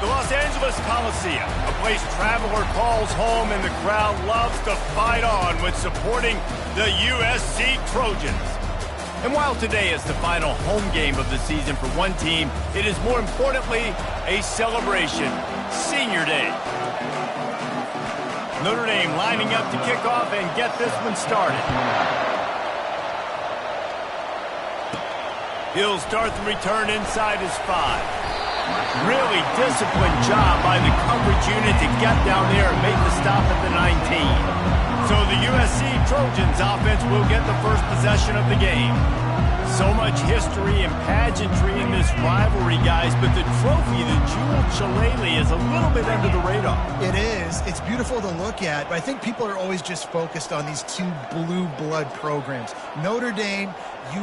The Los Angeles Coliseum, a place traveler calls home, and the crowd loves to fight on with supporting the USC Trojans. And while today is the final home game of the season for one team, it is more importantly a celebration, Senior Day. Notre Dame lining up to kick off and get this one started. He'll start the return inside his 5. Really disciplined job by the coverage unit to get down there and make the stop at the 19. So the USC Trojans offense will get the first possession of the game. So much history and pageantry in this rivalry, guys, but the trophy, the jeweled shillelagh, is a little bit under the radar. It is. It's beautiful to look at, but I think people are always just focused on these two blue blood programs. Notre Dame,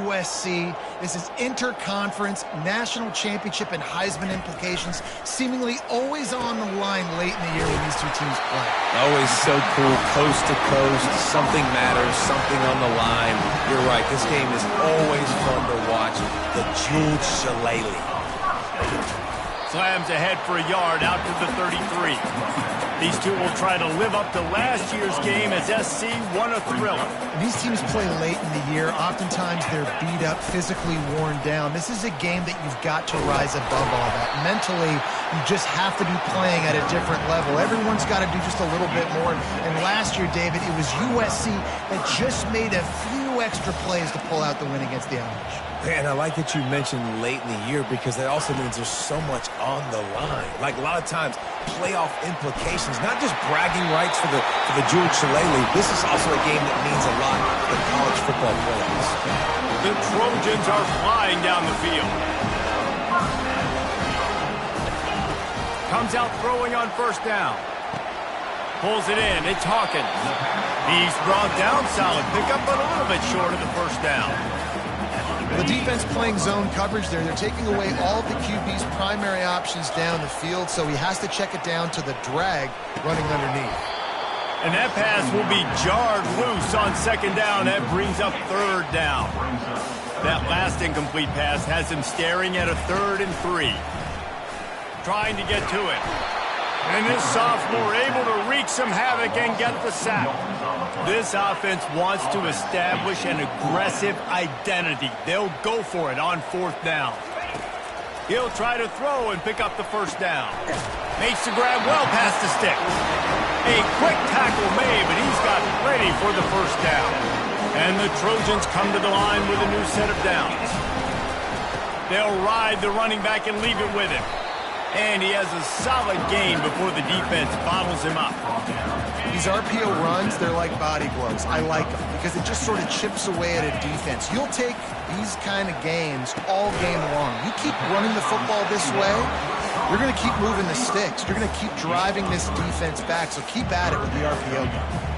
USC. This is interconference, national championship, and Heisman implications seemingly always on the line late in the year when these two teams play. Always so cool, coast to coast. Something matters, something on the line. You're right, this game is always fun to watch. The jeweled shillelagh. Slams ahead for a yard out to the 33. These two will try to live up to last year's game as SC won a thriller. These teams play late in the year. Oftentimes they're beat up, physically worn down. This is a game that you've got to rise above all that. Mentally, you just have to be playing at a different level. Everyone's got to do just a little bit more. And last year, David, it was USC that just made a few extra plays to pull out the win against the Irish. Man, I like that you mentioned late in the year because that also means there's so much on the line. Like a lot of times, playoff implications, not just bragging rights for the jeweled shillelagh. This is also a game that means a lot for college football players. The Trojans are flying down the field. Comes out throwing on first down. Pulls it in. It's Hawkins. He's brought down. Solid pickup, but a little bit short of the first down. The defense playing zone coverage there. They're taking away all of the QB's primary options down the field, so he has to check it down to the drag running underneath. And that pass will be jarred loose on second down. That brings up third down. That last incomplete pass has him staring at a 3rd and 3. Trying to get to it. And this sophomore able to wreak some havoc and get the sack. This offense wants to establish an aggressive identity. They'll go for it on 4th down. He'll try to throw and pick up the first down. Makes the grab well past the sticks. A quick tackle made, but he's got ready for the first down. And the Trojans come to the line with a new set of downs. They'll ride the running back and leave it with him. And he has a solid gain before the defense bottles him up. These RPO runs, they're like body blows. I like them because it just sort of chips away at a defense. You'll take these kind of games all game long. You keep running the football this way, you're going to keep moving the sticks. You're going to keep driving this defense back, so keep at it with the RPO game.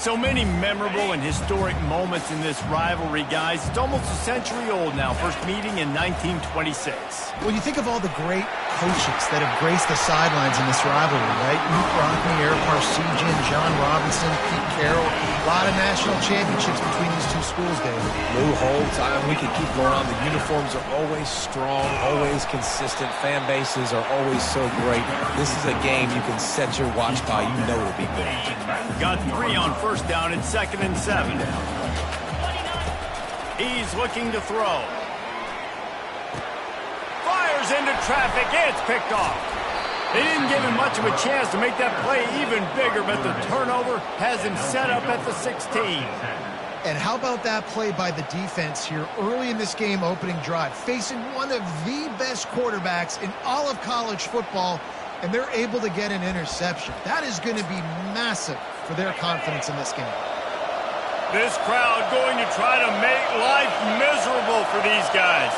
So many memorable and historic moments in this rivalry, guys. It's almost a century old now. First meeting in 1926. Well, you think of all the great coaches that have graced the sidelines in this rivalry, right? Luke Rockne, Eric Parsegian, John Robinson, Pete Carroll. A lot of national championships between these two schools, David. Lou Holtz, we could keep going on. The uniforms are always strong, always consistent. Fan bases are always so great. This is a game you can set your watch by. You know it'll be good. Got 3 on first down and 2nd and 7. He's looking to throw. Fires into traffic. It's picked off. They didn't give him much of a chance to make that play even bigger, but the turnover has him set up at the 16. And how about that play by the defense here early in this game opening drive, facing one of the best quarterbacks in all of college football, and they're able to get an interception. That is going to be massive for their confidence in this game. This crowd going to try to make life miserable for these guys.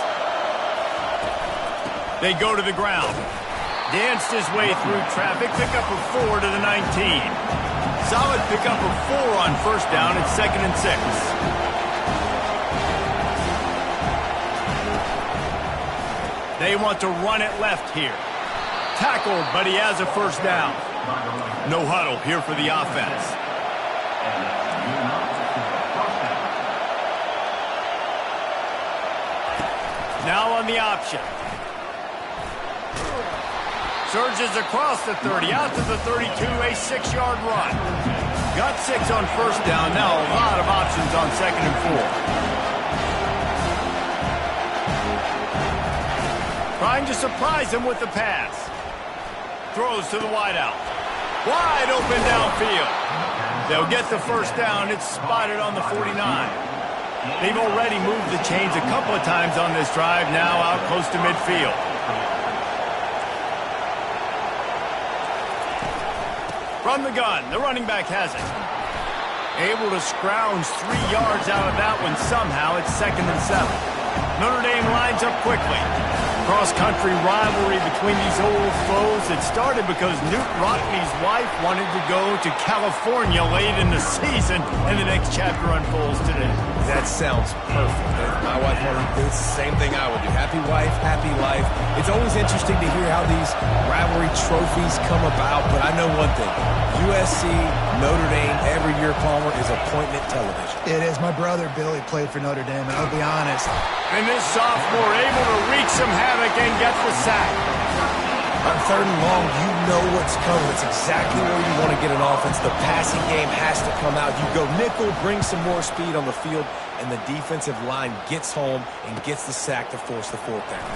They go to the ground. Danced his way through traffic. Pickup of 4 to the 19. Solid pickup of 4 on first down at 2nd and 6. They want to run it left here. Tackled, but he has a first down. No huddle here for the offense. Now on the option. Surges across the 30, out to the 32, a 6-yard run. Got 6 on first down, now a lot of options on 2nd and 4. Trying to surprise him with the pass. Throws to the wideout. Wide open downfield. They'll get the first down. It's spotted on the 49. They've already moved the chains a couple of times on this drive, now out close to midfield. From the gun, the running back has it. Able to scrounge 3 yards out of that one somehow. It's 2nd and 7. Notre Dame lines up quickly. Cross-country rivalry between these old foes. It started because Newt Rockne's wife wanted to go to California late in the season, and the next chapter unfolds today. That sounds perfect. If my wife wanted to do the same thing I would do. Happy wife, happy life. It's always interesting to hear how these rivalry trophies come about, but I know one thing. USC, Notre Dame, every year, Palmer, is appointment television. It is. My brother Billy played for Notre Dame, and I'll be honest. And this sophomore able to wreak some havoc and get the sack. On 3rd and long, you know what's coming. It's exactly where you want to get an offense. The passing game has to come out. You go nickel, bring some more speed on the field, and the defensive line gets home and gets the sack to force the 4th down.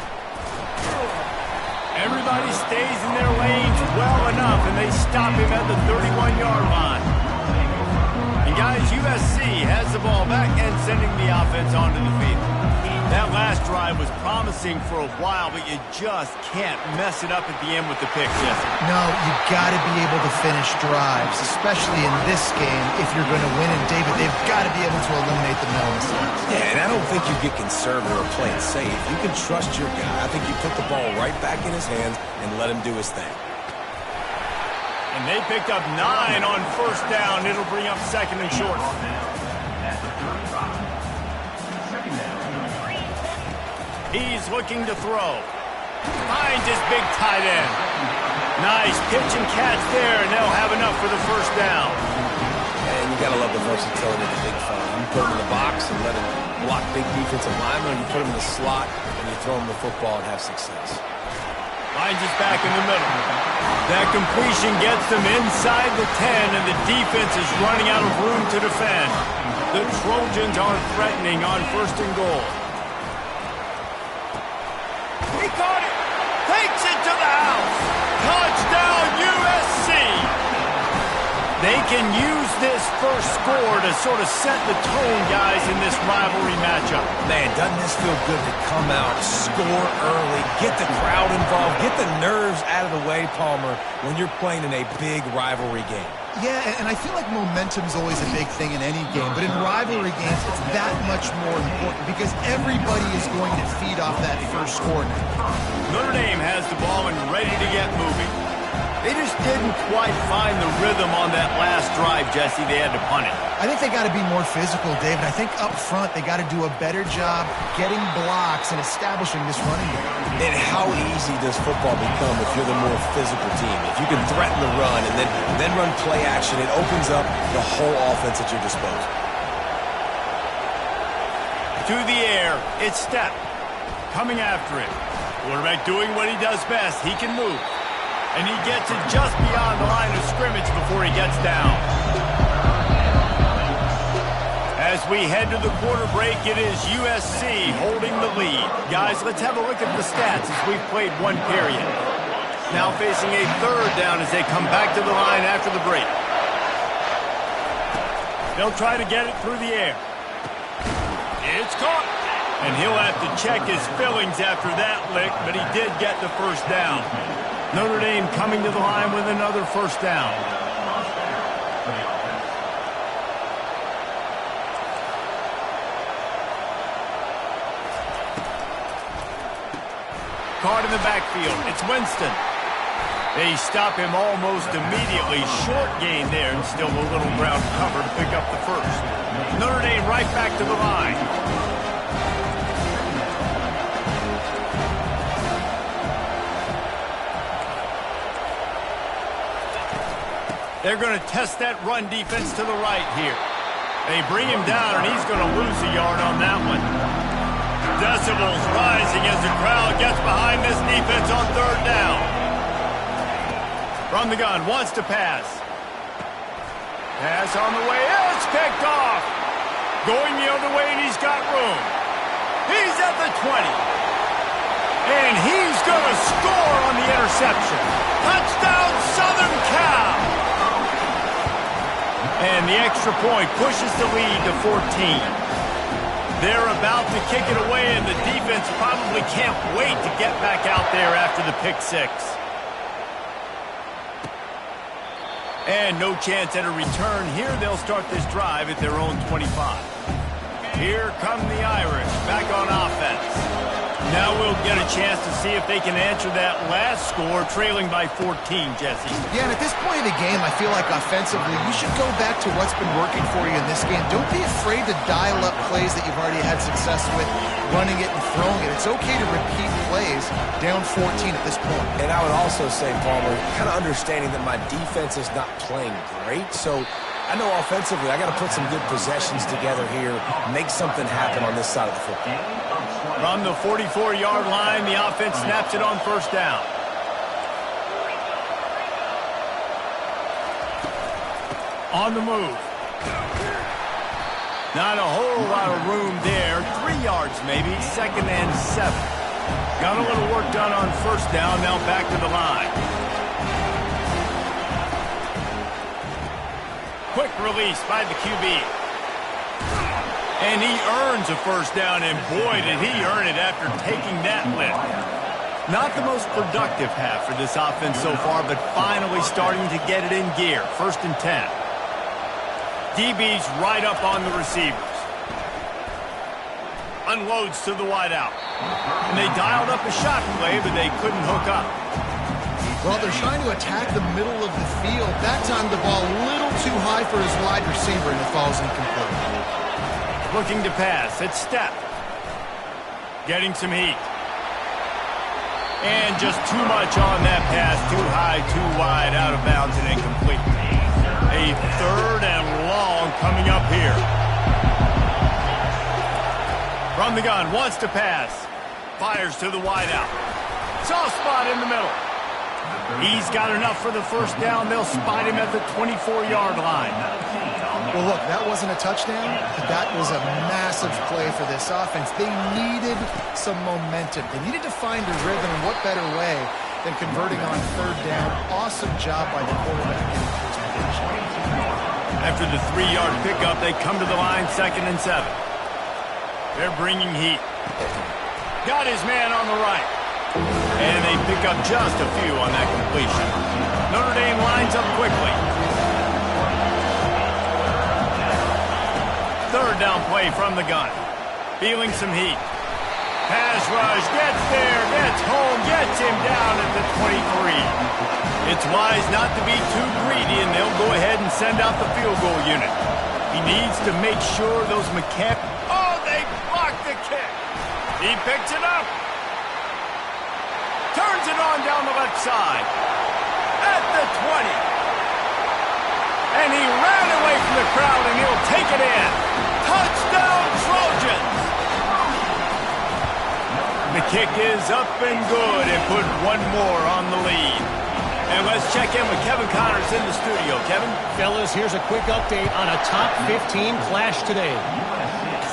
Everybody stays in their lanes well enough, and they stop him at the 31-yard line. And guys, USC has the ball back and sending the offense onto the field. That last drive was promising for a while, but you just can't mess it up at the end with the pick, Jesse. No, you got to be able to finish drives, especially in this game if you're going to win. And, David, they've got to be able to eliminate the mental mistakes. Yeah, and I don't think you get conservative or play it safe. You can trust your guy. I think you put the ball right back in his hands and let him do his thing. And they picked up 9 on first down. It'll bring up 2nd and short. He's looking to throw. Finds his big tight end. Nice pitch and catch there, and they'll have enough for the first down. And you got to love the versatility of the big fella. You put him in the box and let him block big defensive linemen, or you put him in the slot and you throw him the football and have success. Finds his back in the middle. That completion gets them inside the 10, and the defense is running out of room to defend. The Trojans are threatening on 1st and goal. He caught it. Takes it to the house. Touchdown, USC. They can use this first score to sort of set the tone, guys, in this rivalry matchup. Man, doesn't this feel good to come out, score early, get the crowd involved, get the nerves out of the way, Palmer, when you're playing in a big rivalry game? Yeah, and I feel like momentum's always a big thing in any game, but in rivalry games, it's that much more important because everybody is going to feed off that first score now. Notre Dame has the ball and ready to get moving. They just didn't quite find the rhythm on that last drive, Jesse. They had to punt it. I think they got to be more physical, David. I think up front they got to do a better job getting blocks and establishing this running game. And how easy does football become if you're the more physical team? If you can threaten the run and then run play action, it opens up the whole offense at your disposal. To the air, it's Step. Coming after it. Quarterback doing what he does best. He can move. And he gets it just beyond the line of scrimmage before he gets down. As we head to the quarter break, it is USC holding the lead. Guys, let's have a look at the stats as we've played one period. Now facing a 3rd down as they come back to the line after the break. They'll try to get it through the air. It's caught. And he'll have to check his fillings after that lick, but he did get the first down. Notre Dame coming to the line with another first down. Caught in the backfield. It's Winston. They stop him almost immediately. Short gain there, and still a little ground cover to pick up the first. Notre Dame right back to the line. They're going to test that run defense to the right here. They bring him down, and he's going to lose a yard on that one. Decibels rising as the crowd gets behind this defense on 3rd down. From the gun, wants to pass. Pass on the way, it's picked off. Going the other way, and he's got room. He's at the 20. And he's going to score on the interception. Touchdown, Southern Cal! And the extra point pushes the lead to 14. They're about to kick it away, and the defense probably can't wait to get back out there after the pick six. And no chance at a return here. They'll start this drive at their own 25. Here come the Irish back on offense. Now we'll get a chance to see if they can answer that last score, trailing by 14, Jesse. Yeah, and at this point in the game, I feel like offensively, you should go back to what's been working for you in this game. Don't be afraid to dial up plays that you've already had success with, running it and throwing it. It's okay to repeat plays down 14 at this point. And I would also say, Palmer, kind of understanding that my defense is not playing great, so I know offensively I got to put some good possessions together here, make something happen on this side of the football. From the 44-yard line, the offense snaps it on first down. On the move. Not a whole lot of room there. 3 yards maybe, 2nd and 7. Got a little work done on first down, now back to the line. Quick release by the QB. And he earns a first down, and boy, did he earn it after taking that lift. Not the most productive half for this offense so far, but finally starting to get it in gear. 1st and 10. DB's right up on the receivers. Unloads to the wideout. And they dialed up a shot play, but they couldn't hook up. Well, they're trying to attack the middle of the field. That time the ball a little too high for his wide receiver, and it falls incomplete. Looking to pass. It's Step. Getting some heat. And just too much on that pass. Too high, too wide, out of bounds, and incomplete. A 3rd and long coming up here. From the gun, wants to pass. Fires to the wideout. Soft spot in the middle. He's got enough for the first down. They'll spot him at the 24-yard line. Well, look, that wasn't a touchdown, but that was a massive play for this offense. They needed some momentum. They needed to find a rhythm, and what better way than converting on 3rd down. Awesome job by the quarterback in his position. After the 3-yard pickup, they come to the line, 2nd and 7. They're bringing heat. Got his man on the right. And they pick up just a few on that completion. Notre Dame lines up quickly. 3rd down play from the gun. Feeling some heat. Pass rush, gets there, gets home, gets him down at the 23. It's wise not to be too greedy, and they'll go ahead and send out the field goal unit. He needs to make sure those mechanics... Oh, they blocked the kick. He picks it up. Turns it on down the left side. At the 20. And he ran away from the crowd, and he'll take it in. Touchdown, Trojans! The kick is up and good, and put one more on the lead. And let's check in with Kevin Connors in the studio. Kevin? Fellas, here's a quick update on a top 15 clash today.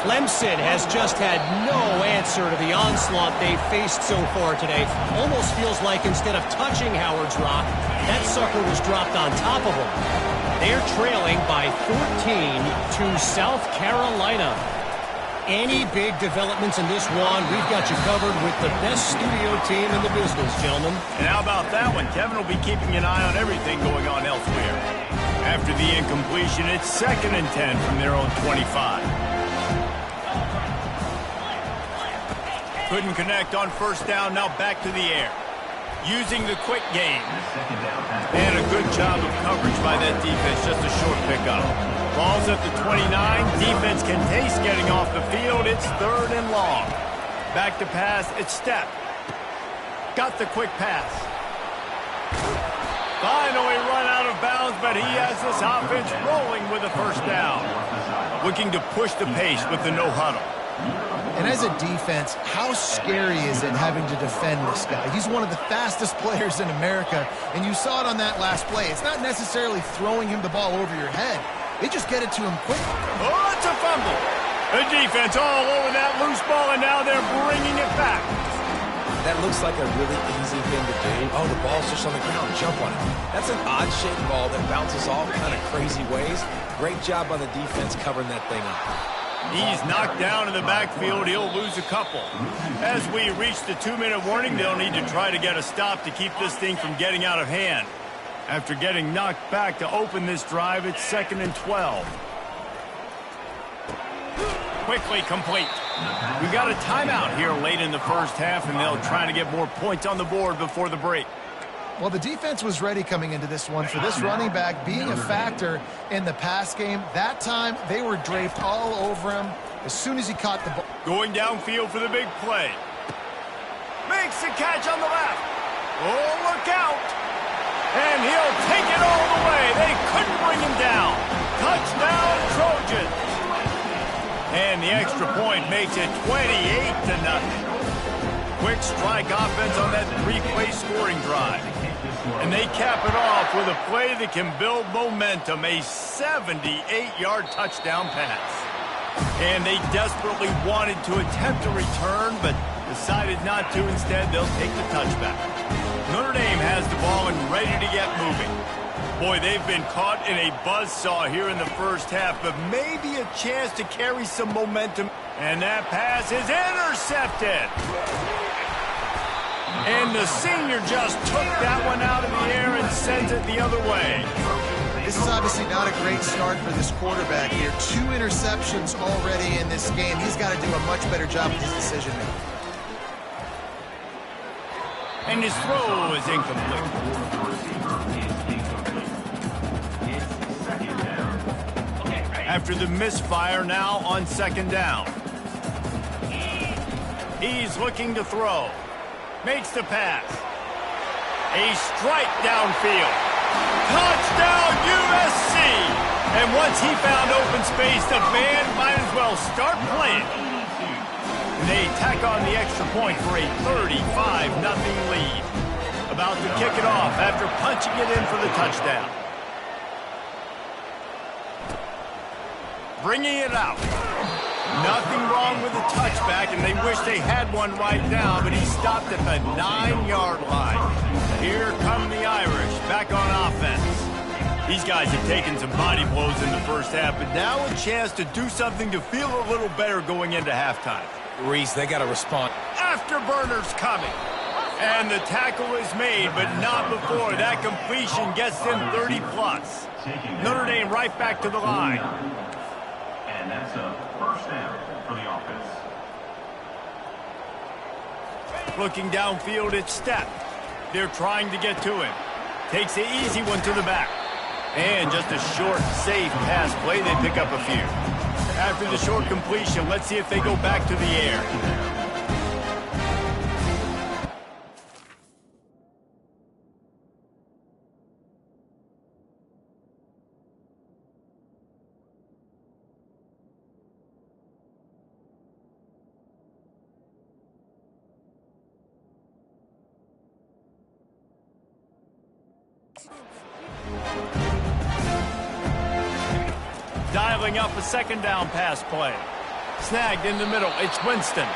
Clemson has just had no answer to the onslaught they've faced so far today. Almost feels like instead of touching Howard's Rock, that sucker was dropped on top of him. They're trailing by 14 to South Carolina. Any big developments in this one, we've got you covered with the best studio team in the business, gentlemen. And how about that one? Kevin will be keeping an eye on everything going on elsewhere. After the incompletion, it's 2nd and 10 from their own 25. Couldn't connect on first down, now back to the air. Using the quick game. And a good job of coverage by that defense, just a short pickup. Ball's at the 29. Defense can taste getting off the field. It's 3rd and long. Back to pass, it's Step. Got the quick pass. Finally run out of bounds, but he has this offense rolling with a first down. Looking to push the pace with the no huddle. And as a defense, how scary is it having to defend this guy? He's one of the fastest players in America, and you saw it on that last play. It's not necessarily throwing him the ball over your head. They just get it to him quick. Oh, it's a fumble. The defense all over that loose ball, and now they're bringing it back. That looks like a really easy thing to do. Oh, the ball's just on the ground. Jump on it. That's an odd-shaped ball that bounces all kind of crazy ways. Great job on the defense covering that thing up. He's knocked down in the backfield. He'll lose a couple. As we reach the 2-minute warning, they'll need to try to get a stop to keep this thing from getting out of hand. After getting knocked back to open this drive, it's 2nd and 12. Quickly complete. We got a timeout here late in the first half, and they'll try to get more points on the board before the break. Well, the defense was ready coming into this one for this running back being a factor in the pass game. That time, they were draped all over him as soon as he caught the ball. Going downfield for the big play. Makes the catch on the left. Oh, look out. And he'll take it all the way. They couldn't bring him down. Touchdown, Trojan. And the extra point makes it 28-0. Quick strike offense on that 3-play scoring drive. And they cap it off with a play that can build momentum, a 78-yard touchdown pass. And they desperately wanted to attempt a return, but decided not to. Instead, they'll take the touchback. Notre Dame has the ball and ready to get moving. Boy, they've been caught in a buzzsaw here in the first half, but maybe a chance to carry some momentum. And that pass is intercepted. And the senior just took that one out of the air and sends it the other way. This is obviously not a great start for this quarterback here. 2 interceptions already in this game. He's got to do a much better job with his decision-making. And his throw is incomplete. After the misfire, now on 2nd down. He's looking to throw. Makes the pass. A strike downfield. Touchdown, USC! And once he found open space, the band might as well start playing. They tack on the extra point for a 35-0 lead. About to kick it off after punching it in for the touchdown. Bringing it out. Nothing wrong with the touchback, and they wish they had one right now, but he stopped at the 9-yard line. Here come the Irish, back on offense. These guys have taken some body blows in the first half, but now a chance to do something to feel a little better going into halftime. Reese, they got to respond. Afterburners coming. And the tackle is made, but not before. That completion gets them 30-plus. Notre Dame right back to the line. And that's a first down for the offense. Looking downfield, it's Step. They're trying to get to him. Takes the easy one to the back. And just a short, safe pass play. They pick up a few. After the short completion, let's see if they go back to the air. Dialing up a 2nd down pass play. Snagged in the middle. It's Winston.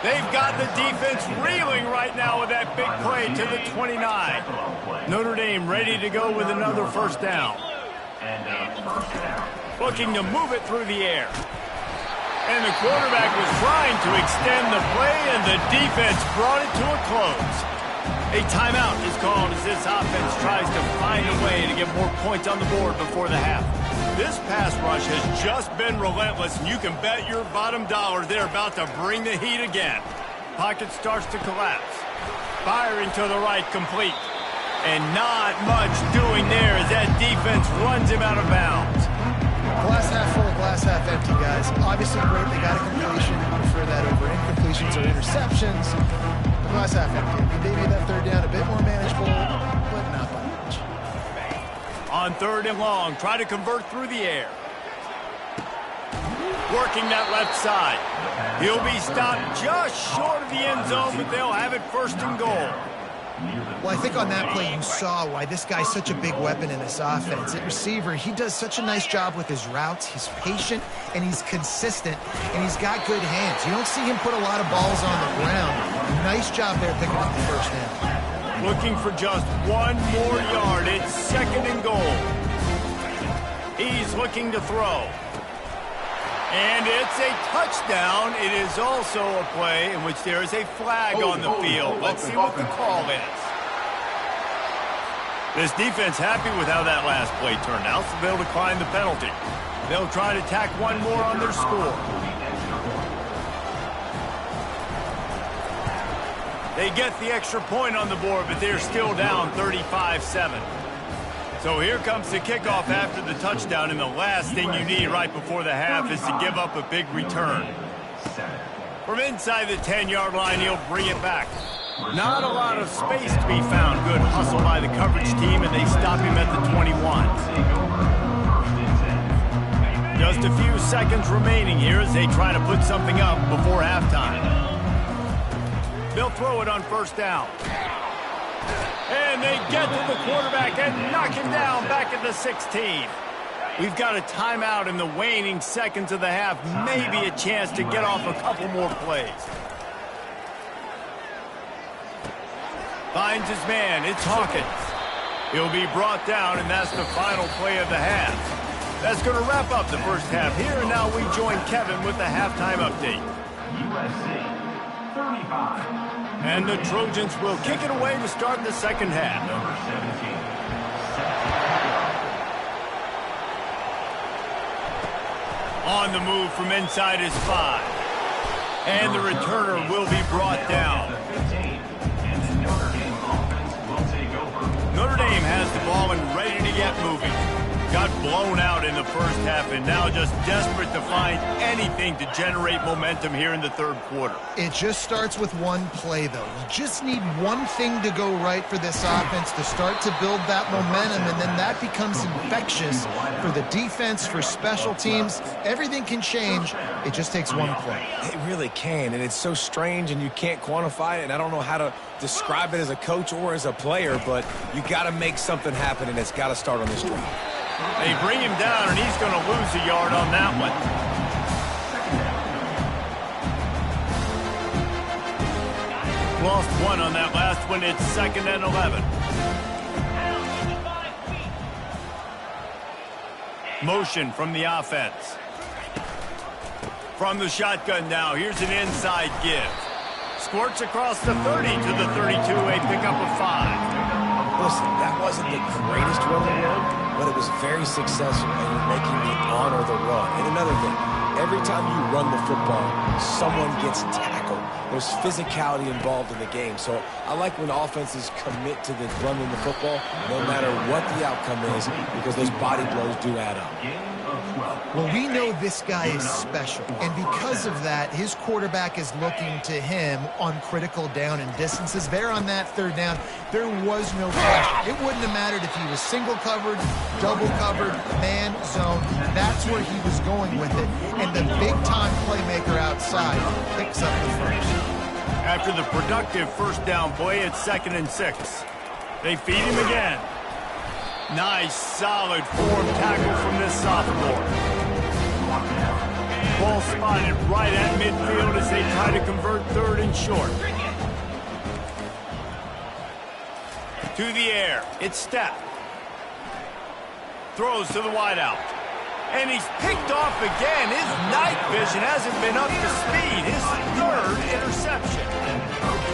They've got the defense reeling right now with that big play to the 29. Notre Dame ready to go with another first down. Looking to move it through the air. And the quarterback was trying to extend the play, and the defense brought it to a close. A timeout is called as this offense tries to find a way to get more points on the board before the half. This pass rush has just been relentless, and you can bet your bottom dollar they're about to bring the heat again. Pocket starts to collapse. Firing to the right, complete. And not much doing there as that defense runs him out of bounds. Glass half full, glass half empty, guys. Obviously great, they got a completion. I prefer that over incompletions or interceptions. The glass half empty. Maybe that 3rd down a bit more manageable, but not by much. On 3rd and long, try to convert through the air. working that left side. He'll be stopped just short of the end zone, but they'll have it first and goal. Well, I think on that play you saw why this guy's such a big weapon in this offense. At receiver, he does such a nice job with his routes. He's patient, and he's consistent, and he's got good hands. You don't see him put a lot of balls on the ground. Nice job there picking up the first down. Looking for just one more yard. It's second and goal. He's looking to throw. And it's a touchdown. It is also a play in which there is a flag on the field. Let's see what the call is. This defense happy with how that last play turned out, so they'll decline the penalty. They'll try to tack one more on their score. They get the extra point on the board, but they're still down 35-7. So here comes the kickoff after the touchdown, and the last thing you need right before the half is to give up a big return. From inside the 10-yard line, he'll bring it back. Not a lot of space to be found. Good hustle by the coverage team, and they stop him at the 21. Just a few seconds remaining here as they try to put something up before halftime. They'll throw it on first down. And they get to the quarterback and knock him down back at the 16. We've got a timeout in the waning seconds of the half. Maybe a chance to get off a couple more plays. Finds his man. It's Hawkins. He'll be brought down, and that's the final play of the half. That's going to wrap up the first half here, and now we join Kevin with the halftime update. USC 35. And the Trojans will kick it away to start the second half. Number 17. On the move from inside his 5. And the returner will be brought down. Notre Dame has the ball and ready to get moving. Got blown out in the first half and now just desperate to find anything to generate momentum here in the third quarter. It just starts with one play, though. You just need one thing to go right for this offense to start to build that momentum, and then that becomes infectious for the defense, for special teams. Everything can change. It just takes one play. It really can, and it's so strange, and you can't quantify it, and I don't know how to describe it as a coach or as a player, but you got to make something happen, and it's got to start on this drive. They bring him down, and he's going to lose a yard on that one. Lost one on that last one. It's second and 11. Motion from the offense. From the shotgun now, here's an inside give. Squirts across the 30 to the 32, a pickup of 5. Listen, that wasn't the greatest run in the world, but it was very successful, and you're making me honor the run. And another thing, every time you run the football, someone gets tackled. There's physicality involved in the game. So I like when offenses commit to the running the football, no matter what the outcome is, because those body blows do add up. Well, we know this guy is special, and because of that, his quarterback is looking to him on critical down and distances. There on that third down, there was no question. It wouldn't have mattered if he was single covered, double covered, man, zone. That's where he was going with it, and the big-time playmaker outside picks up the first. After the productive first down play, it's second and 6. They feed him again. Nice, solid form tackle from this sophomore. Ball spotted right at midfield as they try to convert third and short. To the air, it's Steph. Throws to the wideout. And he's picked off again. His night vision hasn't been up to speed. His third interception.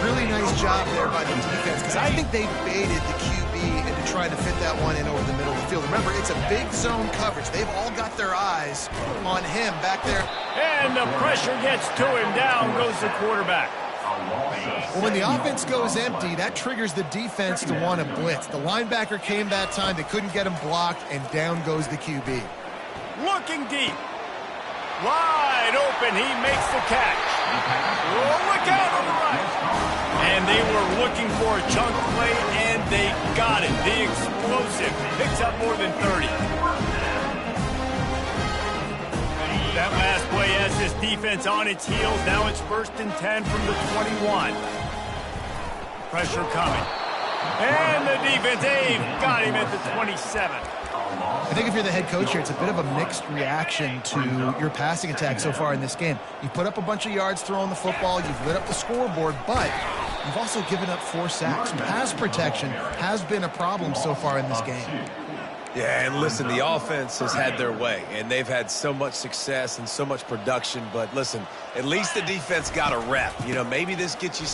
Really nice job there by the defense, because I think they baited the QB into trying to fit that one in over the middle of the field. Remember, it's a big zone coverage. They've all got their eyes on him back there. And the pressure gets to him. Down goes the quarterback. Well, when the offense goes empty, that triggers the defense to want to blitz. The linebacker came that time. They couldn't get him blocked, and down goes the QB. Looking deep. Wide open. He makes the catch. Oh, look out on the right. And they were looking for a chunk play, and they got it. The explosive picks up more than 30. That last play has this defense on its heels. Now it's 1st and 10 from the 21. Pressure coming. And the defense, got him at the 27. I think if you're the head coach here, it's a bit of a mixed reaction to your passing attack so far in this game. You put up a bunch of yards throwing the football, you've lit up the scoreboard, but you've also given up 4 sacks. Pass protection has been a problem so far in this game. Yeah, and listen, the offense has had their way, and they've had so much success and so much production. But listen, at least the defense got a rep. You know, maybe this gets you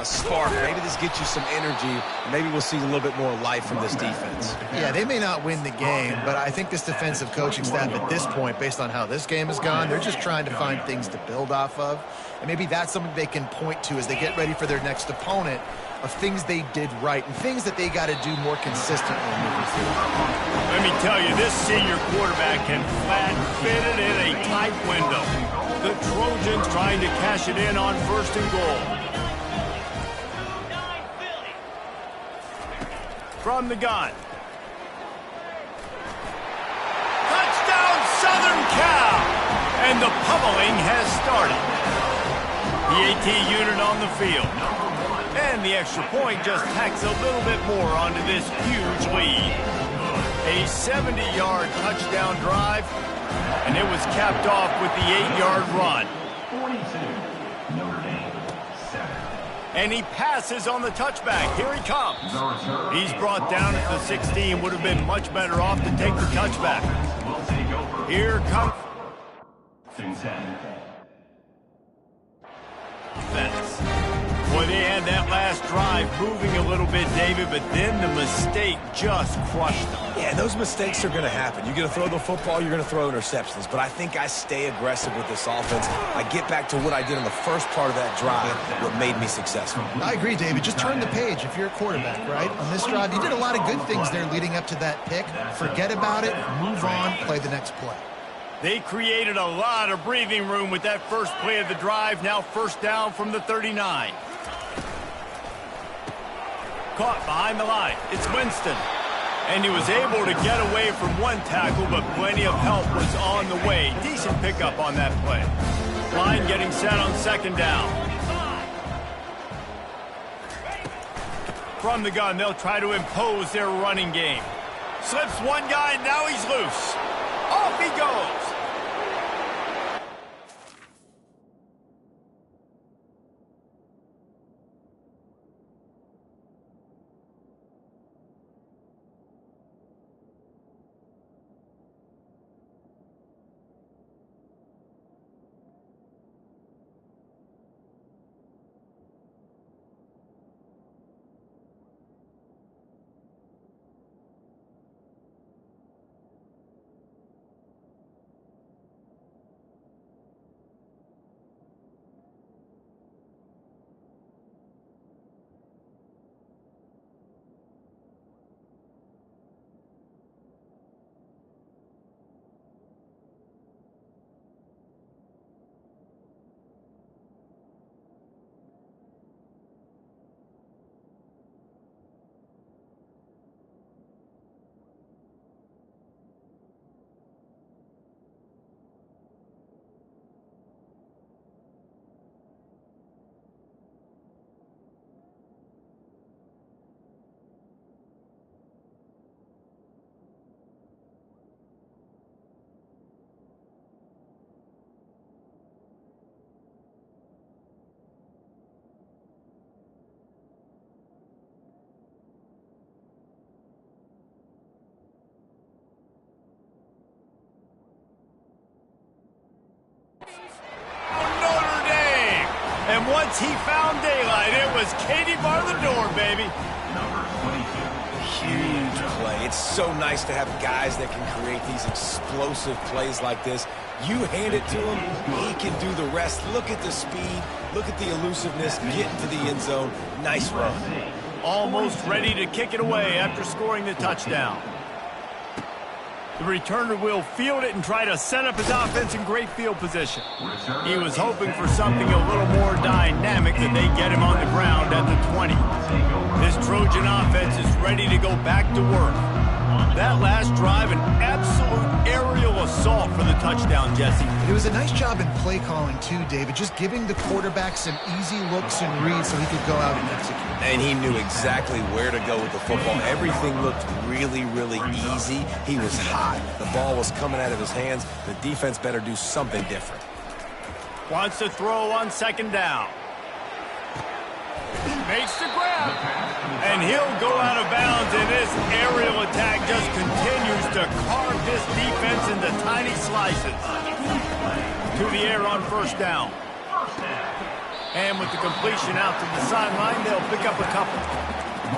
a spark. Maybe this gets you some energy. Maybe we'll see a little bit more life from this defense. Yeah, they may not win the game, but I think this defensive coaching staff at this point, based on how this game has gone, they're just trying to find things to build off of. And maybe that's something they can point to as they get ready for their next opponent, of things they did right and things that they got to do more consistently moving forward. Let me tell you, this senior quarterback can flat fit it in a tight window. The Trojans trying to cash it in on 1st and goal. From the gun. Touchdown, Southern Cal! And the pummeling has started. The AT unit on the field. And the extra point just tacks a little bit more onto this huge lead. A 70-yard touchdown drive, and it was capped off with the 8-yard run. 42, Notre Dame, 7. And he passes on the touchback. Here he comes. He's brought down at the 16. Would have been much better off to take the touchback. Will take over. Here comes Defense. Boy, they had that last drive moving a little bit, David, but then the mistake just crushed them. Yeah, those mistakes are going to happen. You're going to throw the football, you're going to throw interceptions. But I think I stay aggressive with this offense. I get back to what I did on the first part of that drive, what made me successful. I agree, David. Just turn the page if you're a quarterback, right? On this drive, you did a lot of good things there leading up to that pick. Forget about it, move on, play the next play. They created a lot of breathing room with that first play of the drive. Now 1st down from the 39. Caught behind the line. It's Winston. And he was able to get away from one tackle, but plenty of help was on the way. Decent pickup on that play. Line getting set on 2nd down. From the gun, they'll try to impose their running game. Slips one guy, now he's loose. Off he goes. And once he found daylight, it was Katie bar the door, baby. Huge play. It's so nice to have guys that can create these explosive plays like this. You hand it to him, he can do the rest. Look at the speed, look at the elusiveness, get into the end zone. Nice run. Almost ready to kick it away after scoring the touchdown. The returner will field it and try to set up his offense in great field position. He was hoping for something a little more dynamic that they get him on the ground at the 20. This Trojan offense is ready to go back to work. That last drive, an absolute aerial assault for the touchdown, Jesse. It was a nice job in play calling too, David, just giving the quarterback some easy looks and reads so he could go out and execute. And he knew exactly where to go with the football. Everything looked really, really easy. He was hot. The ball was coming out of his hands. The defense better do something different. Wants to throw on second down. Makes the grab. And he'll go out of bounds, and this aerial attack just continues to carve this defense into tiny slices. To the air on first down. And with the completion out to the sideline, they'll pick up a couple.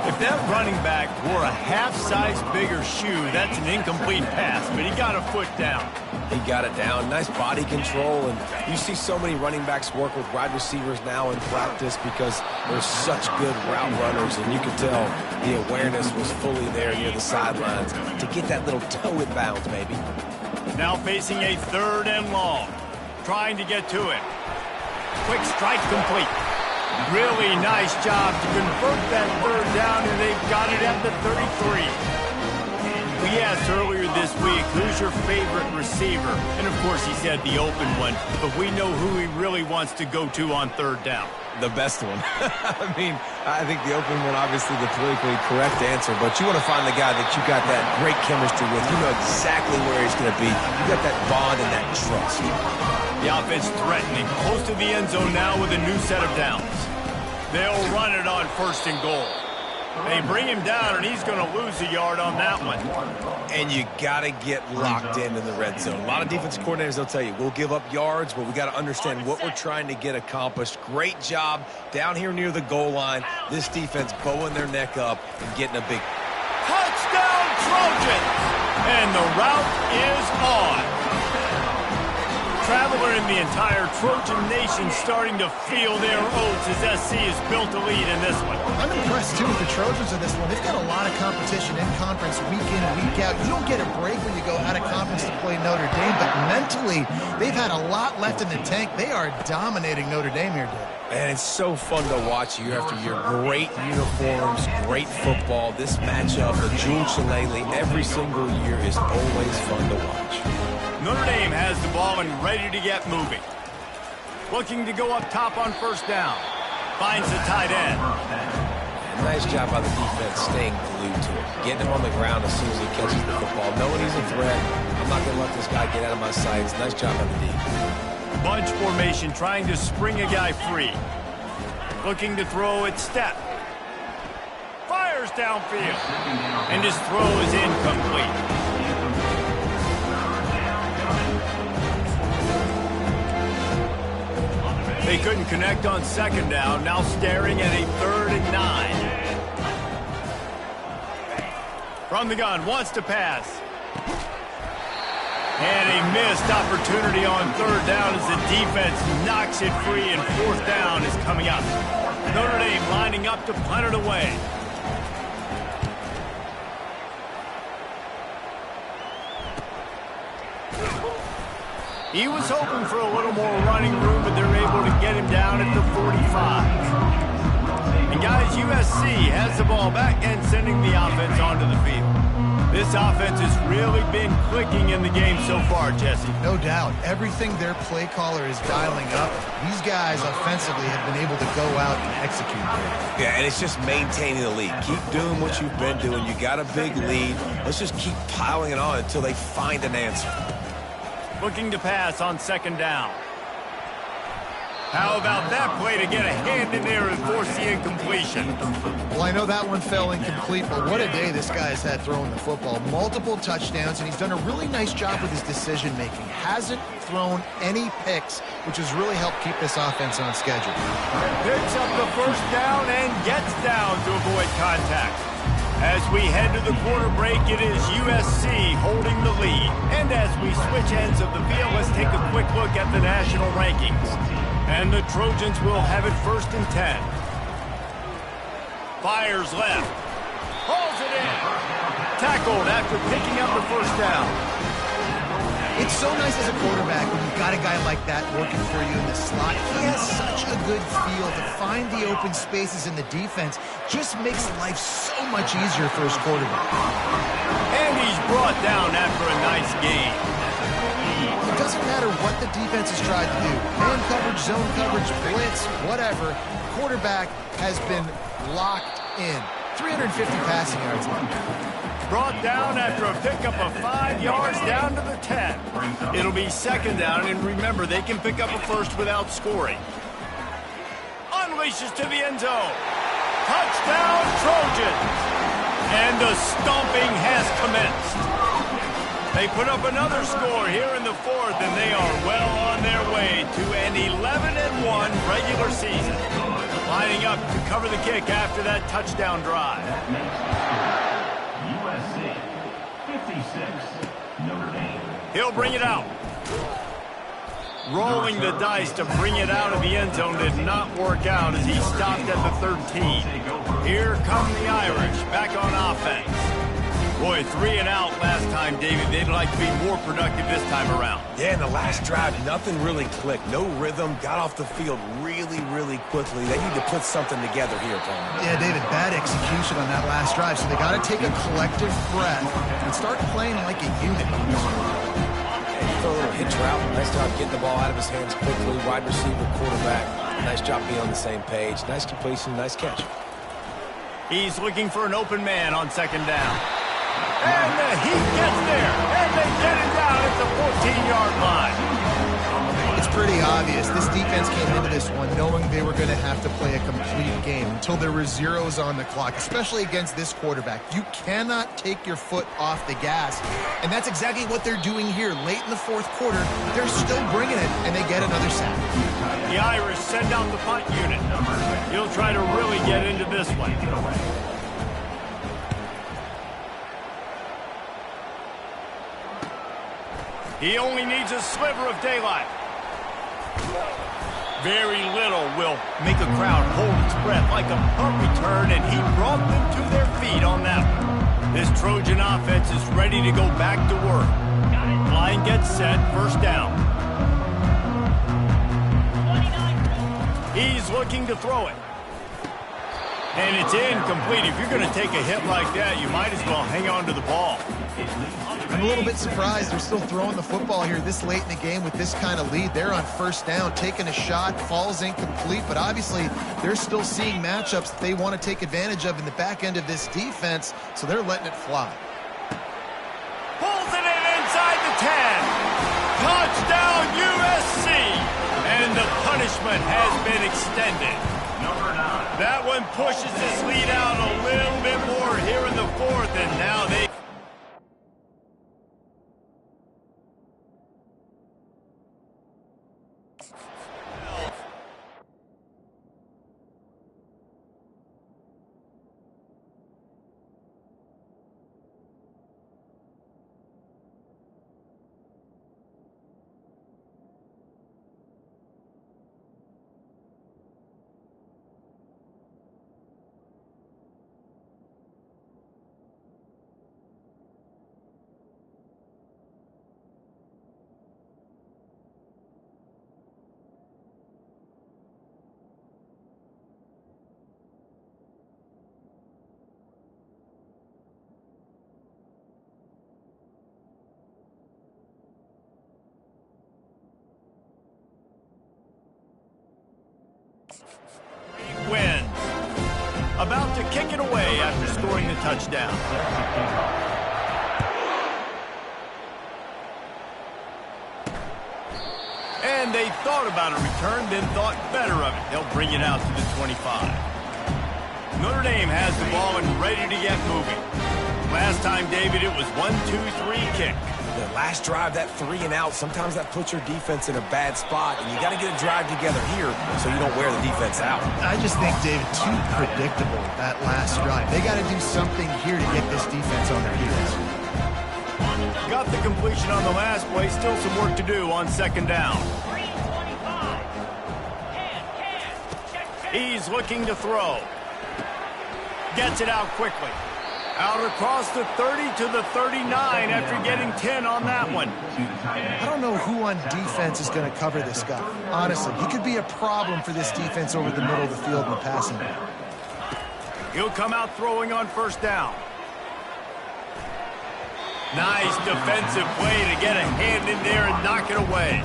If that running back wore a half-size bigger shoe, that's an incomplete pass, but he got a foot down. He got it down. Nice body control. And you see so many running backs work with wide receivers now in practice because they're such good route runners. And you can tell the awareness was fully there near the sidelines to get that little toe in bounds, maybe. Now facing a 3rd and long. Trying to get to it. Quick strike complete. Really nice job to convert that 3rd down, and they've got it at the 33. We asked earlier this week, who's your favorite receiver? And, of course, he said the open one, but we know who he really wants to go to on 3rd down. The best one. I mean, I think the open one, obviously the politically correct answer, but you want to find the guy that you got that great chemistry with. You know exactly where he's going to be. You got that bond and that trust. The offense threatening, close to the end zone now with a new set of downs. They'll run it on 1st and goal. They bring him down, and he's going to lose a yard on that one. And you got to get locked in the red zone. A lot of defensive coordinators, they'll tell you, we'll give up yards, but we got to understand what we're trying to get accomplished. Great job down here near the goal line. This defense bowing their neck up and getting a big touchdown, Trojans! And the route is on. Traveler in the entire Trojan nation starting to feel their oats as SC has built a lead in this one. I'm impressed, too, with the Trojans in this one. They've got a lot of competition in conference week in, week out. You don't get a break when you go out of conference to play Notre Dame, but mentally, they've had a lot left in the tank. They are dominating Notre Dame here, Dave. And it's so fun to watch year after year. Great uniforms, great football. This matchup, the Jules Shillelagh, every single year is always fun to watch. Notre Dame has the ball and ready to get moving. Looking to go up top on 1st down. Finds the tight end. And nice job by the defense staying glued to it. Getting him on the ground as soon as he catches the football. Knowing he's a threat. I'm not going to let this guy get out of my sights. Nice job by the D. Bunch formation trying to spring a guy free. Looking to throw at step. Fires downfield. And his throw is incomplete. They couldn't connect on 2nd down, now staring at a 3rd and 9. From the gun, wants to pass. And a missed opportunity on 3rd down as the defense knocks it free, and 4th down is coming up. Notre Dame lining up to punt it away. He was hoping for a little more running room, but they're able to get him down at the 45. And guys, USC has the ball back and sending the offense onto the field. This offense has really been clicking in the game so far, Jesse. No doubt. Everything their play caller is dialing up, these guys offensively have been able to go out and execute. Yeah, and it's just maintaining the lead. Keep doing what you've been doing. You got a big lead. Let's just keep piling it on until they find an answer. Looking to pass on 2nd down. How about that play to get a hand in there and force the incompletion? Well, I know that one fell incomplete, but what a day this guy has had throwing the football. Multiple touchdowns, and he's done a really nice job with his decision-making. Hasn't thrown any picks, which has really helped keep this offense on schedule. Picks up the 1st down and gets down to avoid contact. As we head to the quarter break, it is USC holding the lead. And as we switch ends of the field, let's take a quick look at the national rankings. And the Trojans will have it 1st and 10. Fires left. Hauls it in. Tackled after picking up the 1st down. It's so nice as a quarterback when you've got got a guy like that working for you in the slot, he has such a good feel to find the open spaces in the defense. Just makes life so much easier for his quarterback. And he's brought down after a nice game. It doesn't matter what the defense has tried to do. Man coverage, zone coverage, blitz, whatever. Quarterback has been locked in. 350 passing yards left. Brought down after a pickup of 5 yards down to the 10. It'll be second down, and remember, they can pick up a first without scoring. Unleashes to the end zone. Touchdown, Trojans! And the stomping has commenced. They put up another score here in the fourth, and they are well on their way to an 11-1 regular season. Lining up to cover the kick after that touchdown drive. USC 56, Notre Dame. He'll bring it out. Rolling the dice to bring it out of the end zone did not work out as he stopped at the 13. Here come the Irish back on offense. Boy, 3 and out last time, David. They'd like to be more productive this time around. Yeah, in the last drive, nothing really clicked. No rhythm, got off the field really, really quickly. They need to put something together here, Paul. Yeah, David, bad execution on that last drive, so they got to take a collective breath and start playing like a unit. Throw a little hitch route. Nice job getting the ball out of his hands quickly. Wide receiver, quarterback. Nice job being on the same page. Nice completion, nice catch. He's looking for an open man on second down. And the Heat gets there, and they get it down at the 14-yard line. It's pretty obvious. This defense came into this one knowing they were going to have to play a complete game until there were zeros on the clock, especially against this quarterback. You cannot take your foot off the gas, and that's exactly what they're doing here. Late in the fourth quarter, they're still bringing it, and they get another sack. The Irish send out the punt unit. He'll try to really get into this one. He only needs a sliver of daylight. Very little will make a crowd hold its breath like a punt return, and he brought them to their feet on that one. This Trojan offense is ready to go back to work. Line gets set, first down. He's looking to throw it. And it's incomplete. If you're going to take a hit like that, you might as well hang on to the ball. I'm a little bit surprised they're still throwing the football here this late in the game with this kind of lead. They're on first down, taking a shot, falls incomplete, but obviously they're still seeing matchups that they want to take advantage of in the back end of this defense, so they're letting it fly. Pulls it in inside the 10. Touchdown USC. And the punishment has been extended. That one pushes this lead out a little bit more here in the fourth, and now they... wins. About to kick it away after scoring the touchdown. And they thought about a return, then thought better of it. They'll bring it out to the 25. Notre Dame has the ball and ready to get moving. Last time, David, it was 1-2-3 kick. The last drive, that 3 and out, sometimes that puts your defense in a bad spot, and you got to get a drive together here so you don't wear the defense out. I just think, David, too predictable, that last drive. They got to do something here to get this defense on their heels. Got the completion on the last play, still some work to do on second down. He's looking to throw. Gets it out quickly. Out across the 30 to the 39 after getting 10 on that one. I don't know who on defense is going to cover this guy. Honestly, he could be a problem for this defense over the middle of the field in the passing game. He'll come out throwing on first down. Nice defensive play to get a hand in there and knock it away.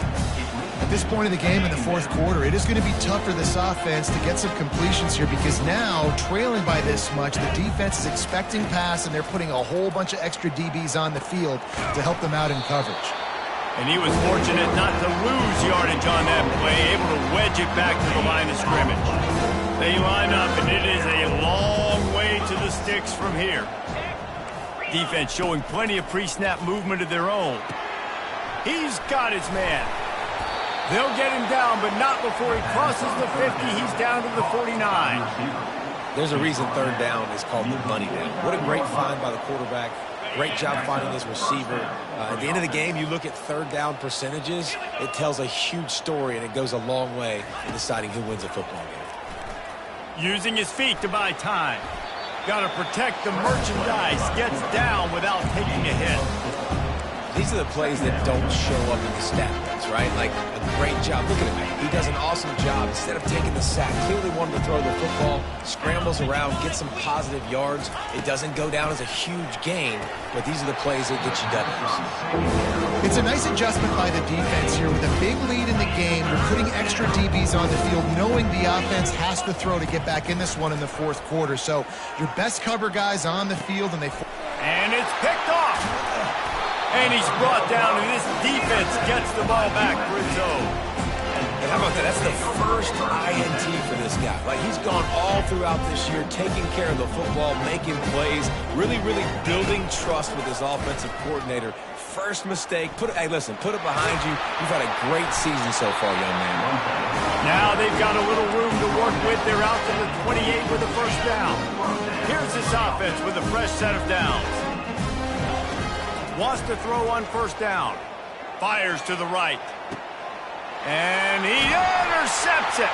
At this point in the game in the fourth quarter, it is going to be tough for this offense to get some completions here because now, trailing by this much, the defense is expecting pass and they're putting a whole bunch of extra DBs on the field to help them out in coverage. And he was fortunate not to lose yardage on that play, able to wedge it back to the line of scrimmage. They line up, and it is a long way to the sticks from here. Defense showing plenty of pre-snap movement of their own. He's got his man. They'll get him down, but not before he crosses the 50. He's down to the 49. There's a reason third down is called the money down. What a great find by the quarterback. Great job finding his receiver. At the end of the game, you look at third down percentages. It tells a huge story, and it goes a long way in deciding who wins a football game. Using his feet to buy time. Got to protect the merchandise. Gets down without taking a hit. These are the plays that don't show up in the stat books, right? Like a great job. Look at him. He does an awesome job. Instead of taking the sack, clearly wanted to throw the football, scrambles around, gets some positive yards. It doesn't go down as a huge gain, but these are the plays that get you W's. It's a nice adjustment by the defense here. With a big lead in the game, they're putting extra DBs on the field, knowing the offense has to throw to get back in this one in the fourth quarter. So your best cover guys on the field, and and it's picked off. And he's brought down, and this defense gets the ball back for its own. And how about that? That's the first INT for this guy. Like, he's gone all throughout this year, taking care of the football, making plays, really building trust with his offensive coordinator. First mistake. Hey, listen, put it behind you. You've had a great season so far, young man. Now they've got a little room to work with. They're out to the 28 with a first down. Here's this offense with a fresh set of downs. Wants to throw on first down. Fires to the right. And he intercepts it.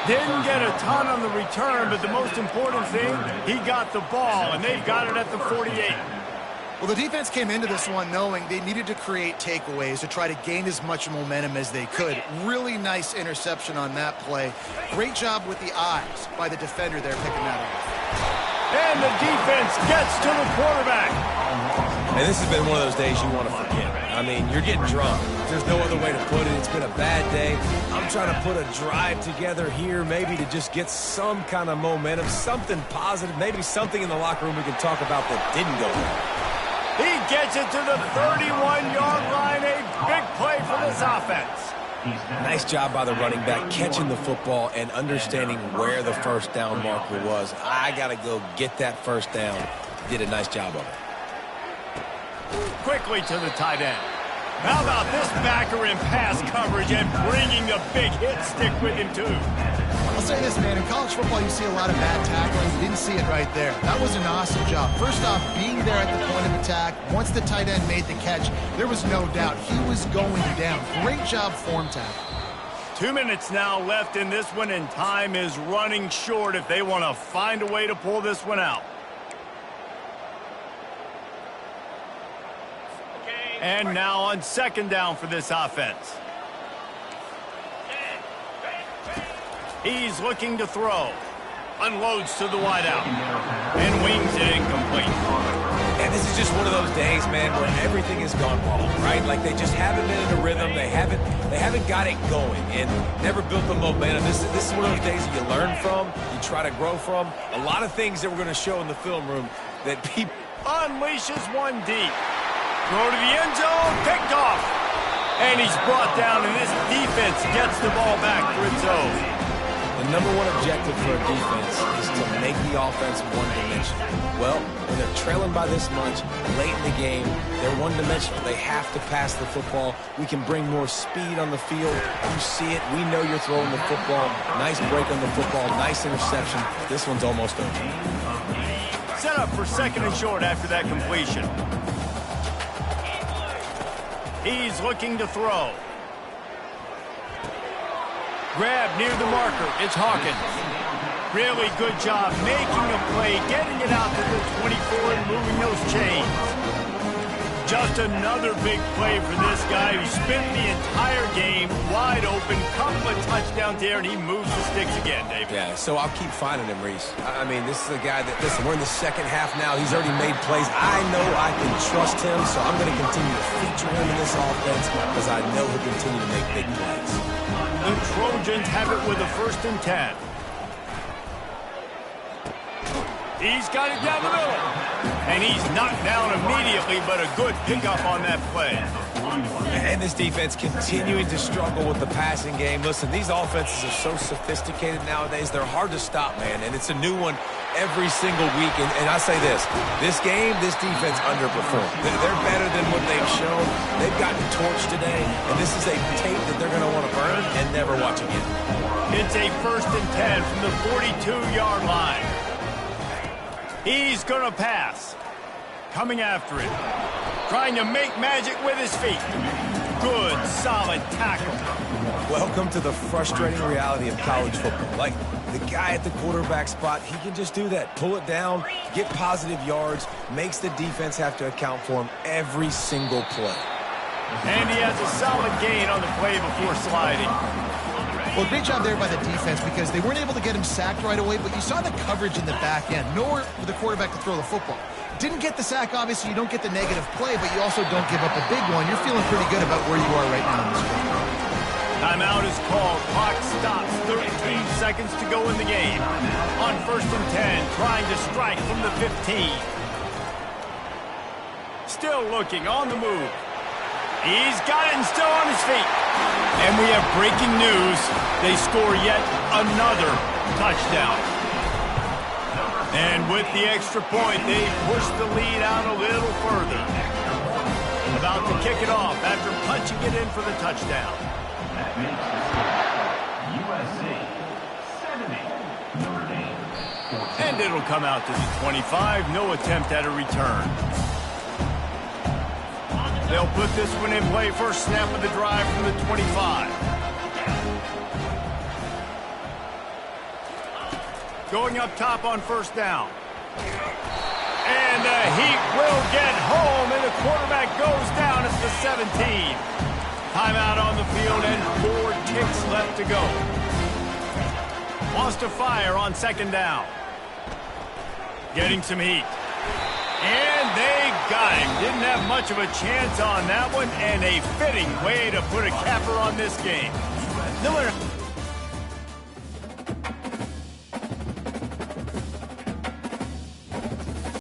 Didn't get a ton on the return, but the most important thing, he got the ball, and they've got it at the 48. Well, the defense came into this one knowing they needed to create takeaways to try to gain as much momentum as they could. Really nice interception on that play. Great job with the eyes by the defender there picking that up. And the defense gets to the quarterback. And this has been one of those days you want to forget. I mean, you're getting drunk. There's no other way to put it. It's been a bad day. I'm trying to put a drive together here, maybe to just get some kind of momentum, something positive, maybe something in the locker room we can talk about that didn't go well. He gets it to the 31-yard line. A big play for this offense. Nice job by the running back, catching the football and understanding where the first down marker was. I got to go get that first down. Did a nice job of it. Quickly to the tight end. How about this backer in pass coverage and bringing a big hit stick with him, too? I'll say this, man. In college football, you see a lot of bad tackling. You didn't see it right there. That was an awesome job. First off, being there at the point of attack. Once the tight end made the catch, there was no doubt he was going down. Great job form tackle. 2 minutes now left in this one, and time is running short if they want to find a way to pull this one out. And now on second down for this offense. He's looking to throw. Unloads to the wideout. And wings it incomplete. And this is just one of those days, man, where everything has gone wrong, right? Like they just haven't been in a rhythm. They haven't got it going and never built the momentum. This is one of those days that you learn from, you try to grow from. A lot of things that we're going to show in the film room that people... Unleashes one deep. Throw to the end zone, picked off. And he's brought down, and this defense gets the ball back for its own. The number one objective for a defense is to make the offense one-dimensional. Well, when they're trailing by this much, late in the game, they're one-dimensional. They have to pass the football. We can bring more speed on the field. You see it. We know you're throwing the football. Nice break on the football. Nice interception. This one's almost over. Set up for second and short after that completion. He's looking to throw. Grab near the marker. It's Hawkins. Really good job making a play, getting it out to the 24 and moving those chains. Just another big play for this guy who spent the entire game wide open, couple of touchdowns there, and he moves the sticks again, David. Yeah, so I'll keep finding him, Reese. I mean, this is a guy that, listen, we're in the second half now. He's already made plays. I know I can trust him, so I'm going to continue to feature him in this offense because I know he'll continue to make big plays. The Trojans have it with a 1st and 10. He's got it down the middle. And he's knocked down immediately, but a good pickup on that play. And this defense continuing to struggle with the passing game. Listen, these offenses are so sophisticated nowadays. They're hard to stop, man. And it's a new one every single week. And I say this game, this defense underperformed. They're better than what they've shown. They've gotten torched today. And this is a tape that they're going to want to burn and never watch again. It's a 1st and 10 from the 42-yard line. He's going to pass. Coming after it. Trying to make magic with his feet. Good, solid tackle. Welcome to the frustrating reality of college football. Like, the guy at the quarterback spot, he can just do that. Pull it down, get positive yards, makes the defense have to account for him every single play. And he has a solid gain on the play before sliding. Well, great job there by the defense because they weren't able to get him sacked right away, but you saw the coverage in the back end. Nowhere for the quarterback to throw the football. Didn't get the sack, obviously. You don't get the negative play, but you also don't give up a big one. You're feeling pretty good about where you are right now in this game. Timeout is called. Clock stops. 13 seconds to go in the game. On 1st and 10, trying to strike from the 15. Still looking, on the move. He's got it and still on his feet. And we have breaking news. They score yet another touchdown. And with the extra point, they push the lead out a little further. About to kick it off after punching it in for the touchdown. That makes USC 70, Notre Dame 14. And it'll come out to the 25. No attempt at a return. They'll put this one in play. First snap of the drive from the 25. Going up top on 1st down. And the Heat will get home, and the quarterback goes down at the 17. Timeout on the field and 4 ticks left to go. Wants to fire on 2nd down. Getting some heat. And they got him. Didn't have much of a chance on that one, and a fitting way to put a capper on this game. No matter